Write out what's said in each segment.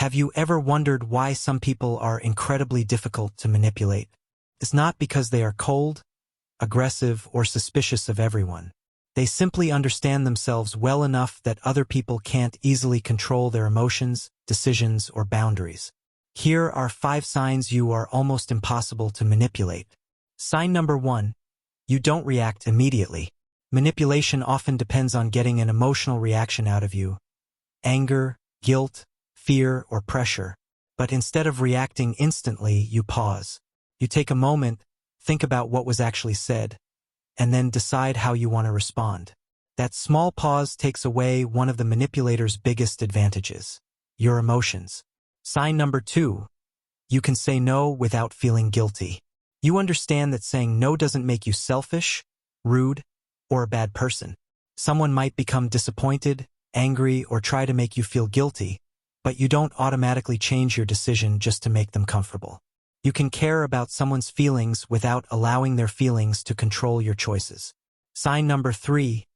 Have you ever wondered why some people are incredibly difficult to manipulate? It's not because they are cold, aggressive, or suspicious of everyone. They simply understand themselves well enough that other people can't easily control their emotions, decisions, or boundaries. Here are 5 signs you are almost impossible to manipulate. Sign number 1. You don't react immediately. Manipulation often depends on getting an emotional reaction out of you. Anger, guilt, fear, or pressure. But instead of reacting instantly, you pause. You take a moment, think about what was actually said, and then decide how you want to respond. That small pause takes away one of the manipulator's biggest advantages: your emotions. Sign number 2. You can say no without feeling guilty. You understand that saying no doesn't make you selfish, rude, or a bad person. Someone might become disappointed, angry, or try to make you feel guilty, but you don't automatically change your decision just to make them comfortable. You can care about someone's feelings without allowing their feelings to control your choices. Sign number 3.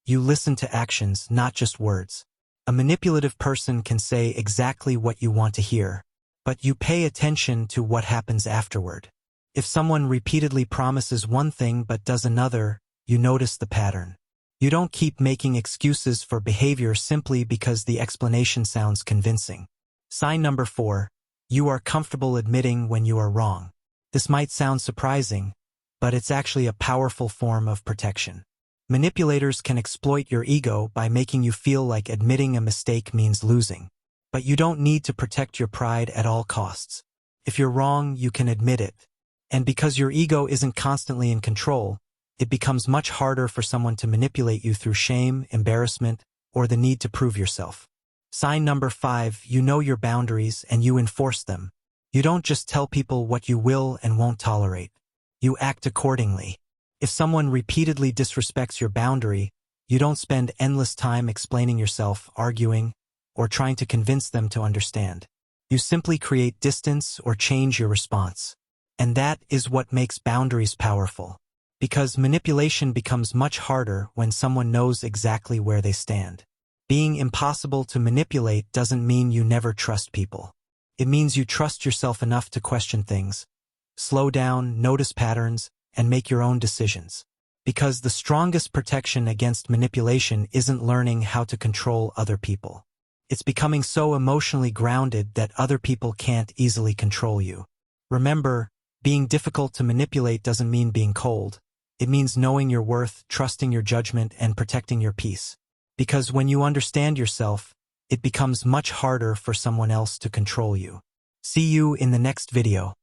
You listen to actions, not just words. A manipulative person can say exactly what you want to hear, but you pay attention to what happens afterward. If someone repeatedly promises one thing but does another, you notice the pattern. You don't keep making excuses for behavior simply because the explanation sounds convincing. Sign number 4. You are comfortable admitting when you are wrong. This might sound surprising, but it's actually a powerful form of protection. Manipulators can exploit your ego by making you feel like admitting a mistake means losing. But you don't need to protect your pride at all costs. If you're wrong, you can admit it. And because your ego isn't constantly in control, it becomes much harder for someone to manipulate you through shame, embarrassment, or the need to prove yourself. Sign number 5. You know your boundaries and you enforce them. You don't just tell people what you will and won't tolerate. You act accordingly. If someone repeatedly disrespects your boundary, you don't spend endless time explaining yourself, arguing, or trying to convince them to understand. You simply create distance or change your response. And that is what makes boundaries powerful. Because manipulation becomes much harder when someone knows exactly where they stand. Being impossible to manipulate doesn't mean you never trust people. It means you trust yourself enough to question things, slow down, notice patterns, and make your own decisions. Because the strongest protection against manipulation isn't learning how to control other people. It's becoming so emotionally grounded that other people can't easily control you. Remember, being difficult to manipulate doesn't mean being cold. It means knowing your worth, trusting your judgment, and protecting your peace. Because when you understand yourself, it becomes much harder for someone else to control you. See you in the next video.